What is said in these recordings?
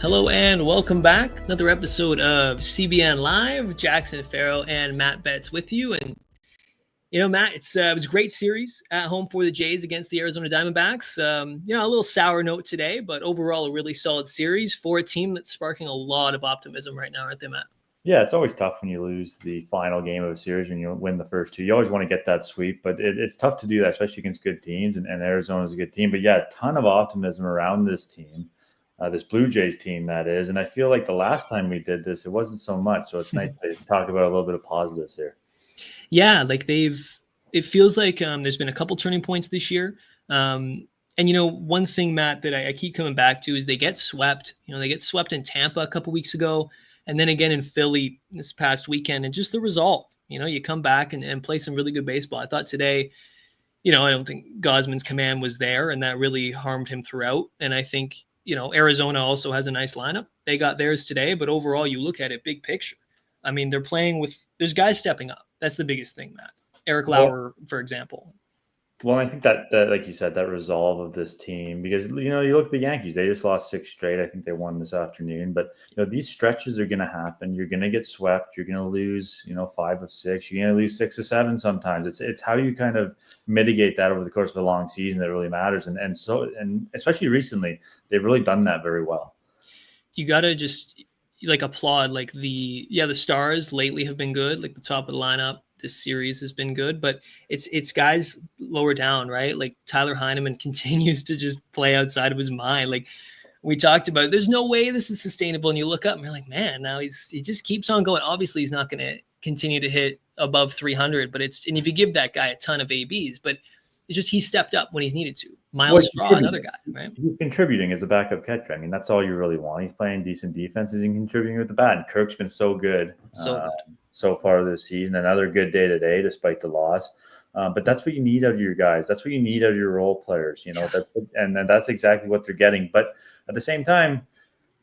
Hello and welcome back. Another episode of CBN Live. Jackson Farough and Matt Betts with you. And Matt, it was a great series at home for the Jays against the Arizona Diamondbacks. A little sour note today, but overall a really solid series for a team that's sparking a lot of optimism right now, aren't they, Matt? Yeah, it's always tough when you lose the final game of a series when you win the first two. You always want to get that sweep, but it's tough to do that, especially against good teams. And Arizona's a good team. But yeah, a ton of optimism around this team. This Blue Jays team, that is. And I feel like the last time we did this, it wasn't so much. So it's nice to talk about a little bit of positives here. Yeah, it feels like there's been a couple turning points this year. One thing, Matt, that I keep coming back to is they get swept. They get swept in Tampa a couple weeks ago, and then again in Philly this past weekend, and just the resolve. You come back and play some really good baseball. I thought today, I don't think Gosman's command was there, and that really harmed him throughout. And I think, Arizona also has a nice lineup. They got theirs today, but overall, you look at it big picture. I mean, they're playing with – there's guys stepping up. That's the biggest thing, Matt. Eric Lauer, for example. Well, I think that like you said, that resolve of this team, because, you look at the Yankees, they just lost 6 straight. I think they won this afternoon. But, these stretches are going to happen. You're going to get swept. You're going to lose, 5 of 6. You're going to lose 6 of 7 sometimes. It's how you kind of mitigate that over the course of a long season that really matters. And especially recently, they've really done that very well. You got to just applaud the stars lately have been good, like the top of the lineup. This series has been good, but it's guys lower down, right? Like Tyler Heineman continues to just play outside of his mind. Like we talked about, there's no way this is sustainable. And you look up and you're like, man, now he just keeps on going. Obviously he's not going to continue to hit above 300, and if you give that guy a ton of ABs, but it's just, he stepped up when he's needed to. Miles Straw, another guy, right? He's contributing as a backup catcher. I mean, that's all you really want. He's playing decent defenses and contributing with the bat. And Kirk's been so good so far this season. Another good day today, despite the loss. But that's what you need out of your guys. That's what you need out of your role players. And that's exactly what they're getting. But at the same time,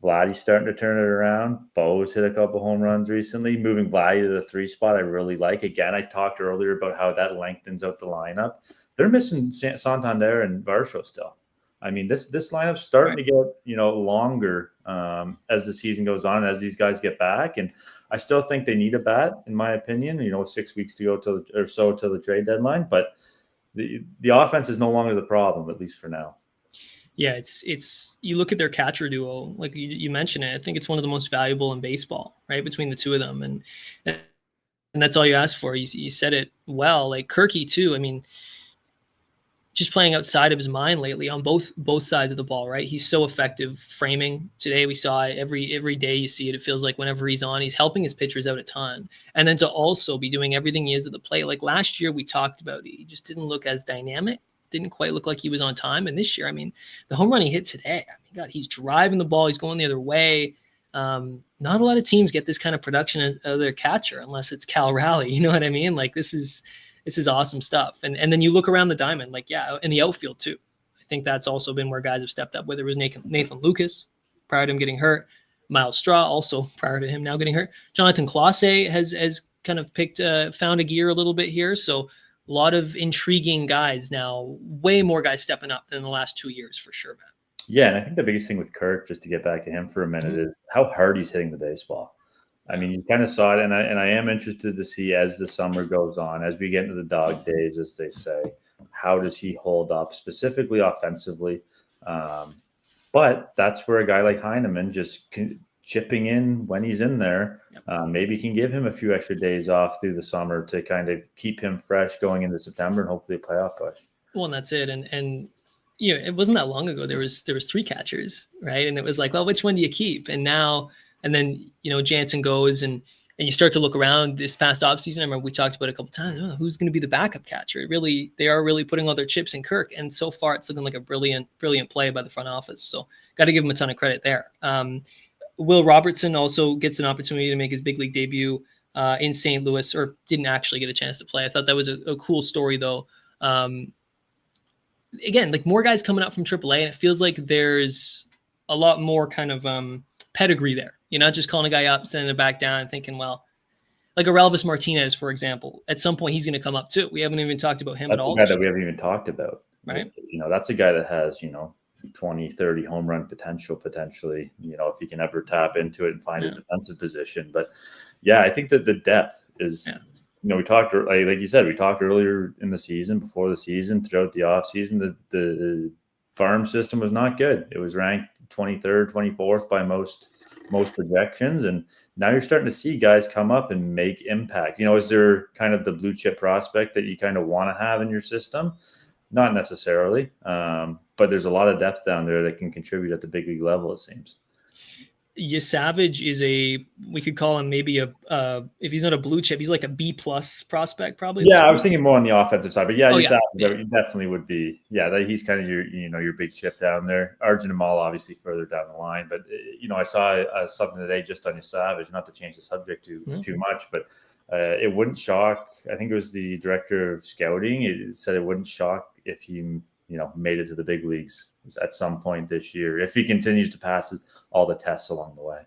Vladdy's starting to turn it around. Bo's hit a couple home runs recently, moving Vladdy to the 3 spot. I really like. Again, I talked earlier about how that lengthens out the lineup. They're missing Santander and Varsho still. I mean, this lineup's starting to get, longer as the season goes on, as these guys get back. And I still think they need a bat, in my opinion. 6 weeks to go till the trade deadline. But the offense is no longer the problem, at least for now. Yeah, it's you look at their catcher duo, like you mentioned it. I think it's one of the most valuable in baseball, right, between the two of them. And that's all you ask for. You said it well. Like Kirky too. I mean, just playing outside of his mind lately on both sides of the ball, right? He's so effective framing. Today we saw it every day you see it. It feels like whenever he's on, he's helping his pitchers out a ton. And then to also be doing everything he is at the plate. Like last year we talked about, he just didn't look as dynamic, didn't quite look like he was on time. And this year, I mean, the home run he hit today, I mean, God, he's driving the ball. He's going the other way. Not a lot of teams get this kind of production out of their catcher unless it's Cal Raleigh. You know what I mean? Like this is awesome stuff. And then you look around the diamond, in the outfield too. I think that's also been where guys have stepped up, whether it was Nathan Lucas prior to him getting hurt, Miles Straw also prior to him now getting hurt. Jonathan Clase has kind of found a gear a little bit here. So a lot of intriguing guys now, way more guys stepping up than the last 2 years for sure, Matt. Yeah, and I think the biggest thing with Kirk, just to get back to him for a minute, is how hard he's hitting the baseball. I mean, you kind of saw it, and I am interested to see as the summer goes on, as we get into the dog days, as they say, how does he hold up, specifically offensively? But that's where a guy like Heineman just chipping in when he's in there, maybe can give him a few extra days off through the summer to kind of keep him fresh going into September and hopefully a playoff push. Well, and that's it. And it wasn't that long ago. There was 3 catchers, right? And it was like, well, which one do you keep? And then, Jansen goes and you start to look around this past offseason. I remember we talked about it a couple of times. Oh, who's going to be the backup catcher? They are really putting all their chips in Kirk. And so far it's looking like a brilliant play by the front office. So got to give him a ton of credit there. Will Robertson also gets an opportunity to make his big league debut in St. Louis, or didn't actually get a chance to play. I thought that was a cool story though. Again, like more guys coming up from AAA, and it feels like there's a lot more kind of pedigree there. You're not just calling a guy up, sending it back down and thinking, well, like Aurelvis Martinez, for example, at some point he's going to come up too. We haven't even talked about him at all. That's a guy that we haven't even talked about. Right. That's a guy that has, 20, 30 home run potentially, if you can ever tap into it and find a defensive position. But yeah, I think that the depth is, we talked, like you said, we talked earlier in the season, before the season, throughout the off season, the farm system was not good. It was ranked 23rd, 24th by most projections. And now you're starting to see guys come up and make impact. Is there kind of the blue chip prospect that you kind of want to have in your system? Not necessarily, but there's a lot of depth down there that can contribute at the big league level, it seems. Savage is we could call him maybe if he's not a blue chip, he's like a B+ prospect probably. Yeah, I was thinking more on the offensive side, but Savage definitely would be. Yeah, he's kind of your big chip down there. Arjun Amal obviously further down the line, but I saw something today just on Savage, not to change the subject too much, but it wouldn't shock. I think it was the director of scouting. It said it wouldn't shock if he made it to the big leagues at some point this year, if he continues to pass all the tests along the way.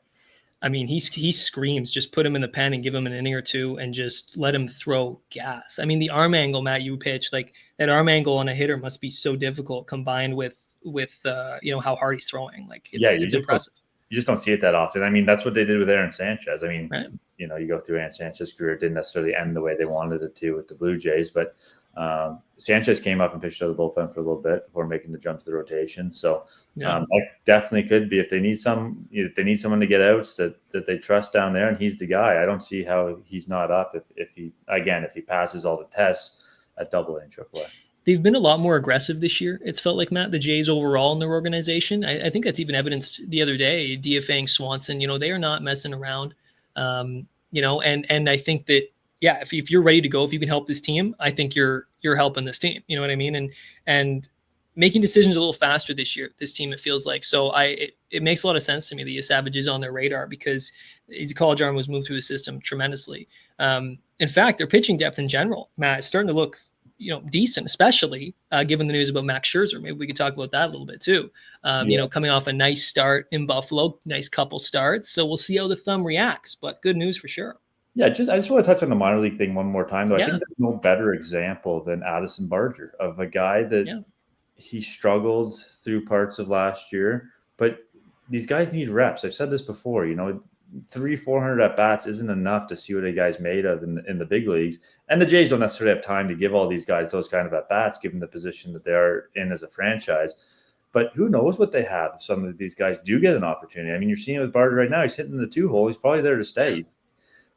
I mean, he screams, just put him in the pen and give him an inning or two and just let him throw gas. I mean, the arm angle, Matt, you pitch, like that arm angle on a hitter must be so difficult combined with how hard he's throwing. Like it's impressive. You just don't see it that often. I mean, that's what they did with Aaron Sanchez. I mean, you go through Aaron Sanchez's career, it didn't necessarily end the way they wanted it to with the Blue Jays, but Sanchez came up and pitched out of the bullpen for a little bit before making the jump to the rotation. So that definitely could be, if they need someone to get outs that they trust down there, and he's the guy. I don't see how he's not up if he passes all the tests at AA and AAA. They've been a lot more aggressive this year. It's felt like, Matt, the Jays overall in their organization. I think that's even evidenced the other day. DFAing Swanson, they are not messing around. And I think that, if you're ready to go, if you can help this team, I think you're helping this team. You know what I mean? And making decisions a little faster this year, this team, it feels like. So it makes a lot of sense to me that Savage is on their radar, because he's a college arm who's moved through the system tremendously. In fact, their pitching depth in general, Matt, is starting to look decent, especially given the news about Max Scherzer. Maybe we could talk about that a little bit too. Coming off a nice start in Buffalo, nice couple starts. So we'll see how the thumb reacts, but good news for sure. Yeah, I just want to touch on the minor league thing one more time, though. I think there's no better example than Addison Barger, of a guy that he struggled through parts of last year, but these guys need reps. I've said this before, 300-400 at bats isn't enough to see what a guy's made of in the big leagues. And the Jays don't necessarily have time to give all these guys those kind of at bats, given the position that they are in as a franchise. But who knows what they have if some of these guys do get an opportunity. I mean, you're seeing it with Barger right now. He's hitting the 2-hole. He's probably there to stay.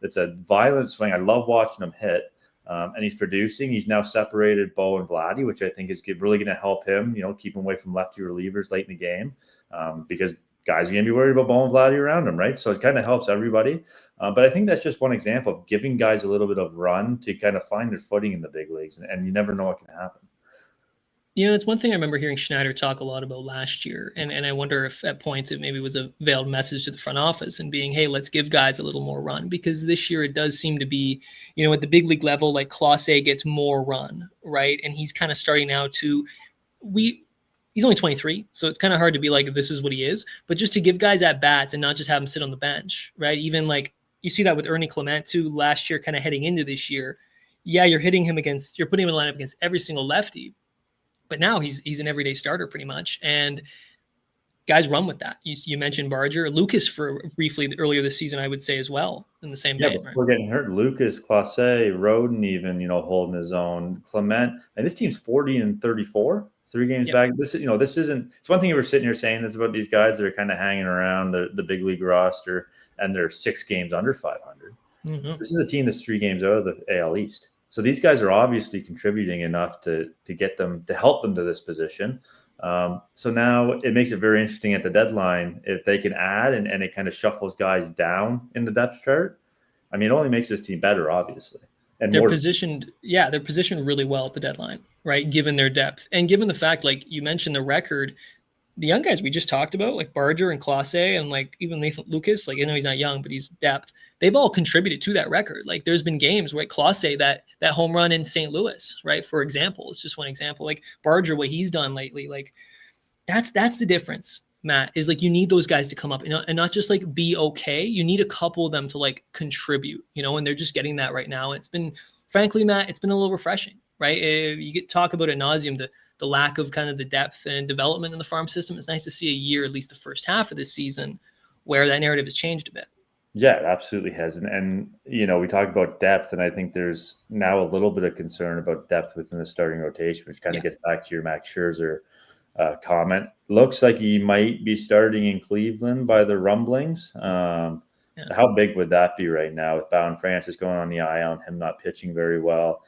It's a violent swing. I love watching him hit. And he's producing. He's now separated Bo and Vladdy, which I think is really going to help him, keep him away from lefty relievers late in the game, because guys are going to be worried about Bo and Vladdy around him, right? So it kind of helps everybody. But I think that's just one example of giving guys a little bit of run to kind of find their footing in the big leagues, and you never know what can happen. It's one thing I remember hearing Schneider talk a lot about last year, and I wonder if at points it maybe was a veiled message to the front office and being, hey, let's give guys a little more run, because this year it does seem to be, at the big league level, like Clase gets more run, right? And he's kind of starting now he's only 23, so it's kind of hard to be like, this is what he is, but just to give guys at bats and not just have him sit on the bench, right? Even like you see that with Ernie Clement too last year, kind of heading into this year. Yeah, you're putting him in the lineup against every single lefty. But now he's an everyday starter pretty much, and guys run with that. You mentioned Barger, Lucas for briefly earlier this season, I would say as well in the same vein. Before getting hurt, Lucas, Clase, Roden, even holding his own. Clement, and this team's 40-34, 3 games back. This isn't. It's one thing we're sitting here saying this about these guys that are kind of hanging around the big league roster, and they're 6 games under 500. Mm-hmm. This is a team that's 3 games out of the AL East. So these guys are obviously contributing enough to get them, to help them to this position. So now it makes it very interesting at the deadline if they can add and it kind of shuffles guys down in the depth chart. I mean, it only makes this team better, obviously. And they're positioned really well at the deadline, right? Given their depth and given the fact, like you mentioned, the record, the young guys we just talked about, like Barger and Clase and like even Nathan Lucas, like, he's not young, but he's depth. They've all contributed to that record. Like there's been games where Clase, that home run in St. Louis, right? For example, it's just one example. Like Barger, what he's done lately, like that's the difference, Matt, is like you need those guys to come up and not just like be okay. You need a couple of them to like contribute, and they're just getting that right now. It's been, frankly, Matt, it's been a little refreshing, right? You get talk about ad nauseum, the lack of kind of the depth and development in the farm system. It's nice to see a year, at least the first half of this season, where that narrative has changed a bit. Yeah, it absolutely has. And we talk about depth, and I think there's now a little bit of concern about depth within the starting rotation, which kind of gets back to your Max Scherzer comment. Looks like he might be starting in Cleveland by the rumblings. How big would that be right now with Bowen Francis going on the IL and him not pitching very well?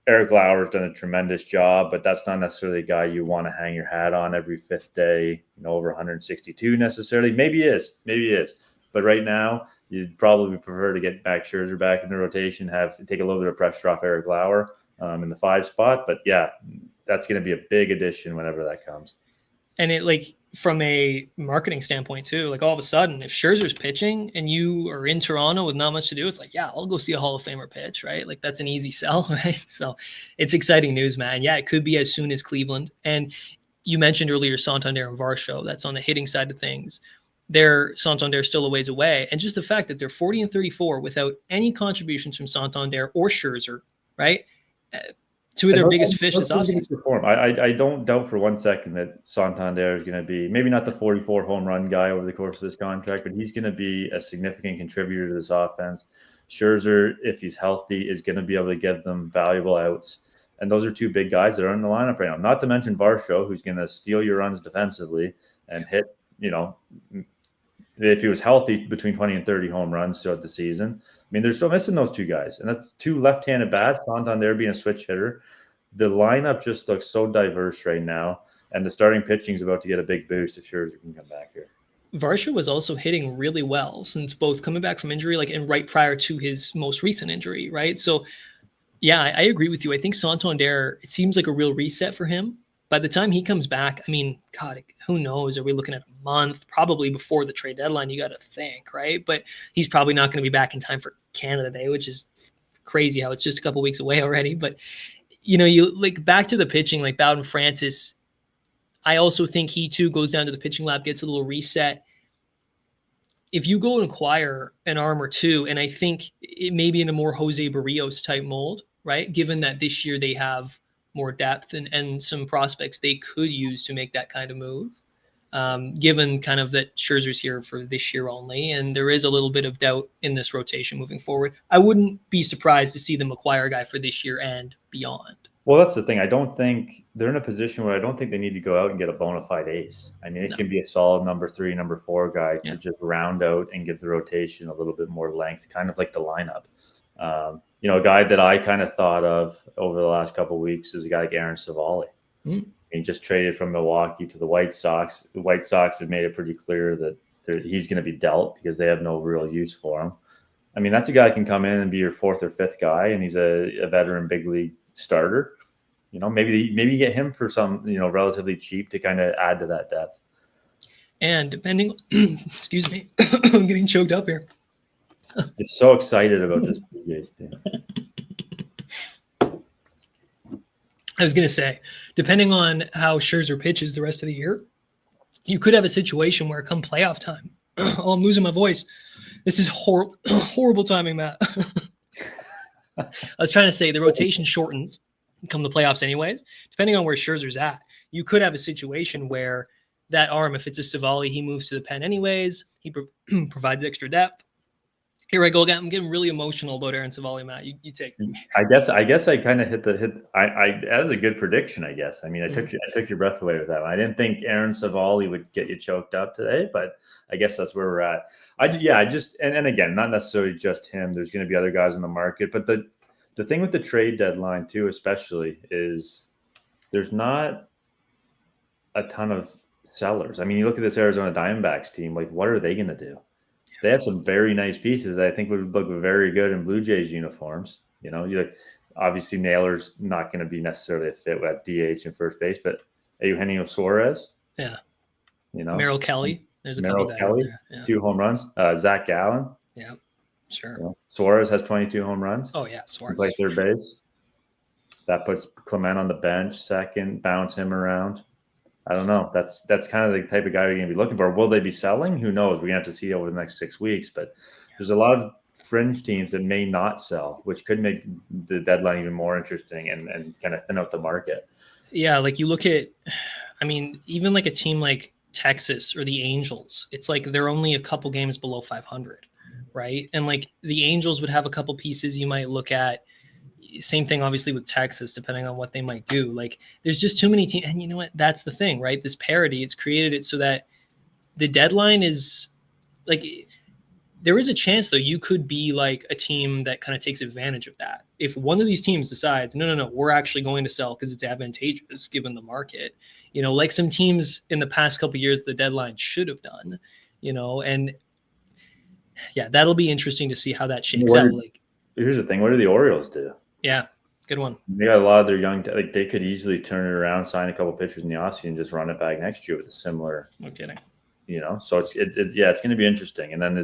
Eric Lauer's done a tremendous job, but that's not necessarily a guy you want to hang your hat on every fifth day, over 162 necessarily. Maybe he is. But right now, you'd probably prefer to get Max Scherzer back in the rotation, take a little bit of pressure off Eric Lauer in the 5 spot. But yeah, that's going to be a big addition whenever that comes. And it, from a marketing standpoint too, all of a sudden, if Scherzer's pitching and you are in Toronto with not much to do, it's I'll go see a Hall of Famer pitch, right? That's an easy sell, right? So it's exciting news, man. Yeah, it could be as soon as Cleveland. And you mentioned earlier Santander and Varsho. That's on the hitting side of things. Santander still a ways away. And just the fact that they're 40 and 34 without any contributions from Santander or Scherzer, right? Two of their biggest fish this offseason. I don't doubt for 1 second that Santander is going to be maybe not the 44 home run guy over the course of this contract, but he's going to be a significant contributor to this offense. Scherzer, if he's healthy, is going to be able to give them valuable outs. And those are 2 big guys that are in the lineup right now. Not to mention Varsho, who's going to steal your runs defensively and hit, if he was healthy, between 20 and 30 home runs throughout the season. I mean, they're still missing those 2 guys. And that's 2 left-handed bats, Santander being a switch hitter. The lineup just looks so diverse right now. And the starting pitching is about to get a big boost if Scherzer can come back here. Varsho was also hitting really well since both coming back from injury, and right prior to his most recent injury, right? So, yeah, I agree with you. I think Santander, it seems like a real reset for him. By the time he comes back, I mean, God, who knows? Are we looking at a month? Probably before the trade deadline, you got to think, right? But he's probably not going to be back in time for Canada Day, which is crazy how it's just a couple weeks away already. But, you back to the pitching, Bowden Francis, I also think he too goes down to the pitching lab, gets a little reset. If you go and acquire an arm or 2, and I think it may be in a more Jose Barrios type mold, right? Given that this year they have more depth and some prospects they could use to make that kind of move, given kind of that Scherzer's here for this year only, and there is a little bit of doubt in this rotation moving forward. I wouldn't be surprised to see them acquire a guy for this year and beyond. Well, that's the thing. I don't think they're in a position where I don't think they need to go out and get a bona fide ace. I mean, it can be a solid number 3, number 4 guy to just round out and give the rotation a little bit more length, kind of like the lineup. A guy that I kind of thought of over the last couple of weeks is a guy like Aaron Savali. He just traded from Milwaukee to the White Sox. The White Sox have made it pretty clear that he's going to be dealt because they have no real use for him. I mean, that's a guy that can come in and be your 4th or 5th guy, and he's a veteran big league starter. Maybe you get him for some, relatively cheap to kind of add to that depth. And depending, excuse me, I'm getting choked up here. Just so excited about this Blue Jays team. I was going to say, depending on how Scherzer pitches the rest of the year, you could have a situation where come playoff time, oh, I'm losing my voice. This is horrible timing, Matt. I was trying to say the rotation shortens come the playoffs anyways. Depending on where Scherzer's at, you could have a situation where that arm, if it's a Savali, he moves to the pen anyways. He provides extra depth. Here I go again. I'm getting really emotional about Aaron Savali, Matt. You take me. I guess I kind of hit. That was a good prediction, I guess. I mean, I took your breath away with that one. I didn't think Aaron Savali would get you choked up today, but I guess that's where we're at. And again, not necessarily just him. There's going to be other guys in the market, but the thing with the trade deadline too, especially, is there's not a ton of sellers. I mean, you look at this Arizona Diamondbacks team. What are they going to do? They have some very nice pieces that I think would look very good in Blue Jays uniforms. Obviously Naylor's not going to be necessarily a fit with DH and first base, but Eugenio Suarez. Yeah. Merrill Kelly. There's a Merrill couple Kelly, guys there. Yeah. 2 home runs. Zach Gallen. Yeah, sure. Suarez has 22 home runs. Oh yeah, Suarez. Play third base. That puts Clement on the bench, second, bounce him around. I don't know. That's kind of the type of guy you're going to be looking for. Will they be selling? Who knows? We're going to have to see over the next 6 weeks. But there's a lot of fringe teams that may not sell, which could make the deadline even more interesting and kind of thin out the market. Yeah, like you look at, I mean, even like a team like Texas or the Angels, it's like they're only a couple games below 500, right? And like the Angels would have a couple pieces you might look at. Same thing, obviously, with Texas, depending on what they might do. Like, there's just too many teams. And you know what? That's the thing, right? This parity, it's created it so that the deadline is like, there is a chance, though, you could be like a team that kind of takes advantage of that. If one of these teams decides, no, we're actually going to sell because it's advantageous given the market, you know, like some teams in the past couple of years, the deadline should have done, you know, and yeah, that'll be interesting to see how that shakes out. Like, here's the thing. What do the Orioles do? Yeah, good one. They got a lot of their young, like they could easily turn it around, sign a couple pitchers in the offseason, and just run it back next year with a similar. No kidding. You know, so it's going to be interesting. And then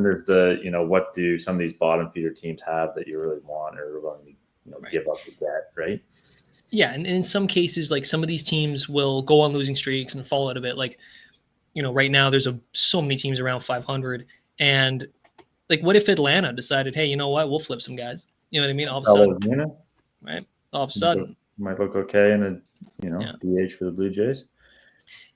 there's the, you know, what do some of these bottom feeder teams have that you really want or are willing to, you know, give up to get, right? Yeah, and in some cases, like some of these teams will go on losing streaks and fall out a bit. Like, you know, right now there's so many teams around 500, and like, what if Atlanta decided, hey, you know what, we'll flip some guys. You know what I mean? All of a sudden, right? All of a sudden, might look okay in a, you know, DH for the Blue Jays.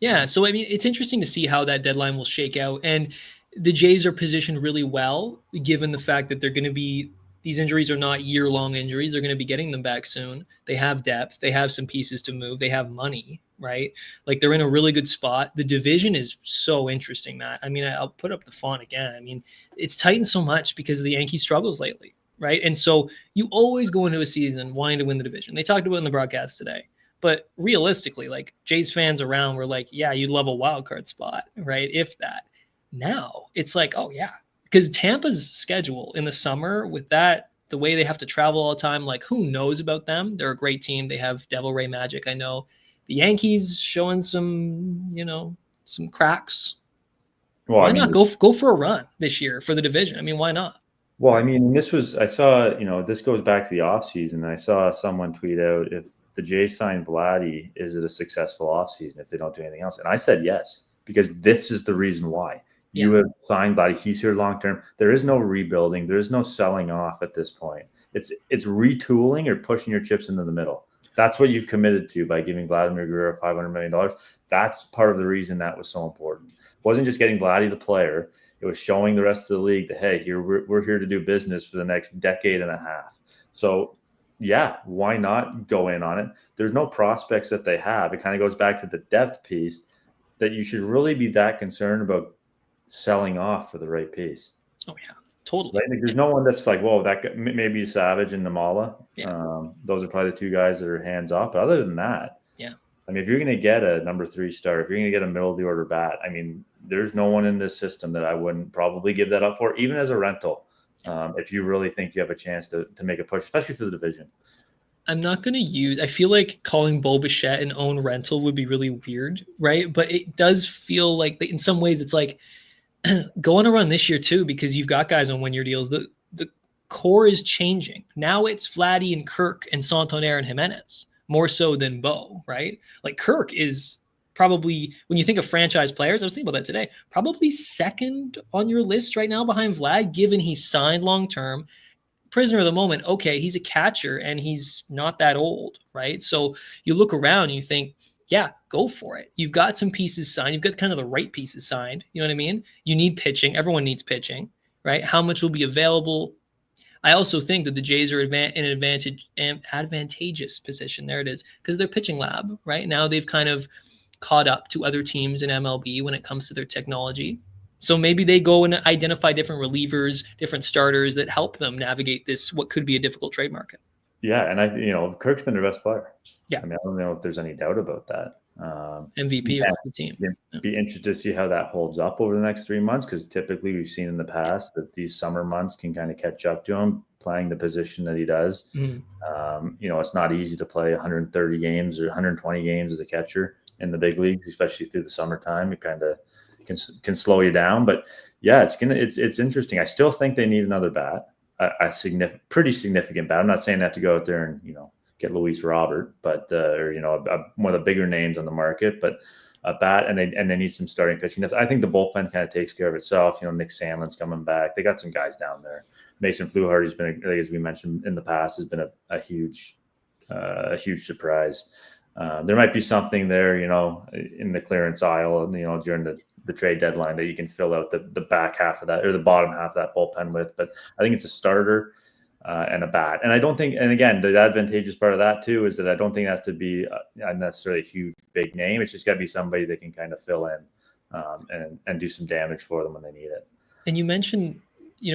Yeah, so I mean, it's interesting to see how that deadline will shake out, and the Jays are positioned really well, given the fact that they're going to be. These injuries are not year-long injuries. They're going to be getting them back soon. They have depth. They have some pieces to move. They have money, right? Like they're in a really good spot. The division is so interesting, Matt. I mean, I'll put up the font again. I mean, it's tightened so much because of the Yankees' struggles lately, right? And so you always go into a season wanting to win the division. They talked about it in the broadcast today. But realistically, like Jays fans around were like, yeah, you'd love a wild card spot, right? If that. Now it's like, oh, yeah. Because Tampa's schedule in the summer with that, the way they have to travel all the time, like who knows about them? They're a great team. They have Devil Ray magic. I know the Yankees showing some, you know, some cracks. Well, why not go for a run this year for the division? I mean, why not? Well, I mean, I saw, you know, this goes back to the offseason. I saw someone tweet out, if the Jays sign Vladdy, is it a successful offseason if they don't do anything else? And I said yes, because this is the reason why. You have signed Vladdy. He's here long term. There is no rebuilding. There is no selling off at this point. It's retooling or pushing your chips into the middle. That's what you've committed to by giving Vladimir Guerrero $500 million. That's part of the reason that was so important. It wasn't just getting Vladdy the player. It was showing the rest of the league that, hey, we're here to do business for the next decade and a half. So, yeah, why not go in on it? There's no prospects that they have. It kind of goes back to the depth piece that you should really be that concerned about selling off for the right piece. Oh yeah, totally. Right? Like, there's no one that's like, whoa, that guy, maybe Savage and Namala. Yeah. Those are probably the two guys that are hands off. But other than that, yeah. I mean, if you're going to get a number 3 star, if you're going to get a middle of the order bat, I mean, there's no one in this system that I wouldn't probably give that up for, even as a rental. If you really think you have a chance to make a push, especially for the division. I'm not going to use, I feel like calling Bo Bichette an own rental would be really weird, right? But it does feel like, in some ways, it's like, go on a run this year too, because you've got guys on 1-year deals. The core is changing. Now it's Vladdy and Kirk and Santander and Jimenez more so than Bo, right? Like Kirk is probably, when you think of franchise players, I was thinking about that today, probably second on your list right now behind Vlad, given he's signed long-term. Prisoner of the moment, okay, he's a catcher and he's not that old, right? So you look around and you think, yeah, go for it. You've got some pieces signed. You've got kind of the right pieces signed. You know what I mean? You need pitching. Everyone needs pitching, right? How much will be available? I also think that the Jays are in an advantageous position. There it is, because they're pitching lab, right? Now they've kind of caught up to other teams in MLB when it comes to their technology. So maybe they go and identify different relievers, different starters that help them navigate this, what could be a difficult trade market. Yeah, and Kirk's been their best player. Yeah, I mean, I don't know if there's any doubt about that. MVP of the team. Be interested to see how that holds up over the next 3 months, because typically we've seen in the past that these summer months can kind of catch up to him playing the position that he does. It's not easy to play 130 games or 120 games as a catcher in the big leagues, especially through the summertime. It kind of can slow you down. But yeah, it's interesting. I still think they need another bat, a pretty significant bat. I'm not saying they have to go out there and get Luis Robert, but one of the bigger names on the market. But a bat, and they need some starting pitching. I think the bullpen kind of takes care of itself. Nick Sandlin's coming back. They got some guys down there. Mason Fluharty's been, as we mentioned in the past, has been a huge surprise. There might be something there, in the clearance aisle, during the trade deadline that you can fill out the back half of that or the bottom half of that bullpen with. But I think it's a starter and a bat. And I don't think, and again, the advantageous part of that too is that I don't think it has to be a necessarily a huge, big name. It's just got to be somebody that can kind of fill in and do some damage for them when they need it. And you mentioned,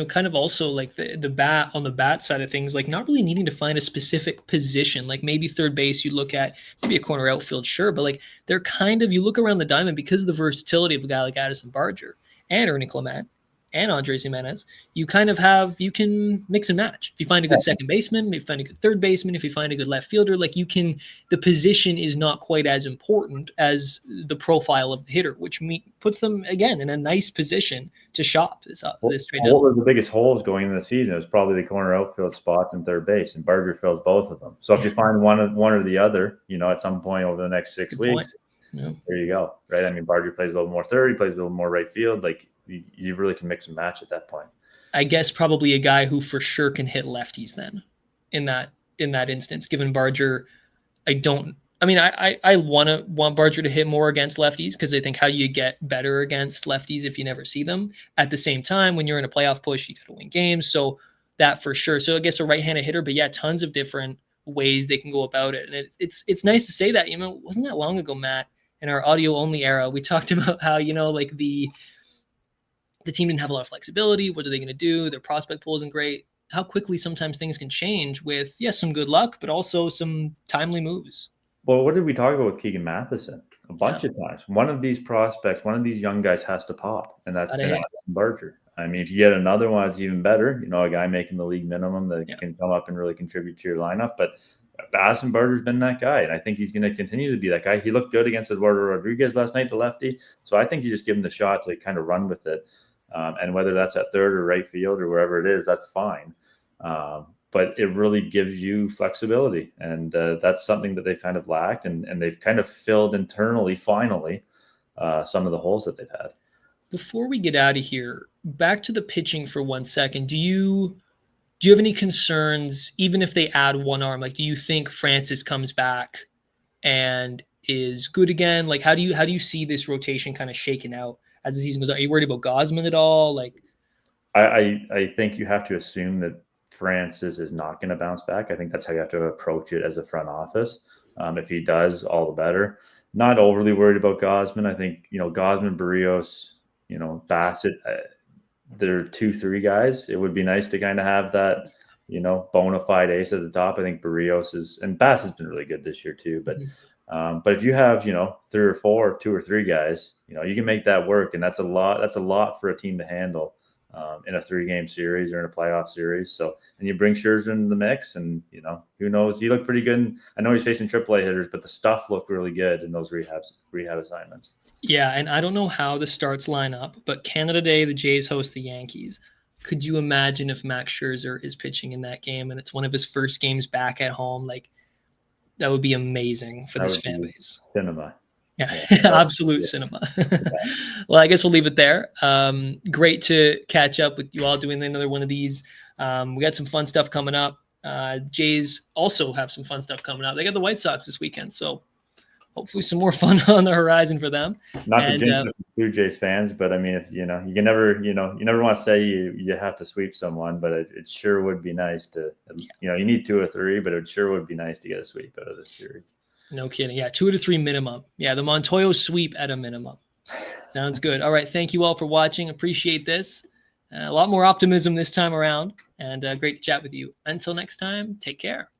kind of also like the bat on the bat side of things, like not really needing to find a specific position, like maybe third base, you look at maybe a corner outfield, sure. But like they're kind of, you look around the diamond because of the versatility of a guy like Addison Barger and Ernie Clement and Andres Jimenez, you kind of you can mix and match. If you find a good second baseman, if you find a good third baseman, if you find a good left fielder, like the position is not quite as important as the profile of the hitter, which puts them again in a nice position to shop this trade. What were the biggest holes going into the season? It was probably the corner outfield spots and third base, and Barger fills both of them. So if you find one or the other, at some point over the next 6 weeks, there you go, right? I mean, Barger plays a little more third, he plays a little more right field, like. You really can mix and match at that point. I guess probably a guy who for sure can hit lefties then in that instance, given Barger. I want Barger to hit more against lefties because I think how you get better against lefties if you never see them. At the same time, when you're in a playoff push, you got to win games. So that for sure. So I guess a right-handed hitter, but yeah, tons of different ways they can go about it. And it's nice to say that, wasn't that long ago, Matt, in our audio only era, we talked about how, like the team didn't have a lot of flexibility. What are they going to do? Their prospect pool isn't great. How quickly sometimes things can change with, yes, some good luck, but also some timely moves. Well, what did we talk about with Keegan Matheson? A bunch of times. One of these prospects, one of these young guys has to pop, and that's been Addison Barger. I mean, if you get another one, it's even better. A guy making the league minimum that can come up and really contribute to your lineup. But Addison Barger's been that guy, and I think he's going to continue to be that guy. He looked good against Eduardo Rodriguez last night, the lefty. So I think you just give him the shot to kind of run with it. And whether that's at third or right field or wherever it is, that's fine. But it really gives you flexibility. And that's something that they've kind of lacked. And they've kind of filled internally, finally, some of the holes that they've had. Before we get out of here, back to the pitching for 1 second. Do you have any concerns, even if they add one arm? Like, do you think Francis comes back and is good again? Like, how do you see this rotation kind of shaken out as the season goes on? Are you worried about Gausman at all? Like, I think you have to assume that Francis is not going to bounce back. I think that's how you have to approach it as a front office. If he does, all the better. Not overly worried about Gausman. I think, Gausman, Barrios, Bassett, they're 2-3 guys. It would be nice to kind of have that, bona fide ace at the top. I think Barrios and Bassett's been really good this year too. But if you have, 3 or 4, 2 or 3 guys, you can make that work. And that's a lot. That's a lot for a team to handle in a 3-game series or in a playoff series. So, and you bring Scherzer into the mix, and, who knows? He looked pretty good. I know he's facing AAA hitters, but the stuff looked really good in those rehab assignments. Yeah. And I don't know how the starts line up, but Canada Day, the Jays host the Yankees. Could you imagine if Max Scherzer is pitching in that game and it's one of his first games back at home? Like, that would be amazing for this fan base. Cinema. Yeah, absolute cinema. Well, I guess we'll leave it there. Great to catch up with you all doing another one of these. We got some fun stuff coming up. Jays also have some fun stuff coming up. They got the White Sox this weekend, so hopefully some more fun on the horizon for them. Not to jinx it for Blue Jays fans, but I mean, it's, you can never, you never want to say you have to sweep someone, but it sure would be nice to, you need 2 or 3, but it sure would be nice to get a sweep out of this series. No kidding. Yeah, 2 to 3 minimum. Yeah, the Montoyo sweep at a minimum. Sounds good. All right, thank you all for watching. Appreciate this. A lot more optimism this time around, and great to chat with you. Until next time, take care.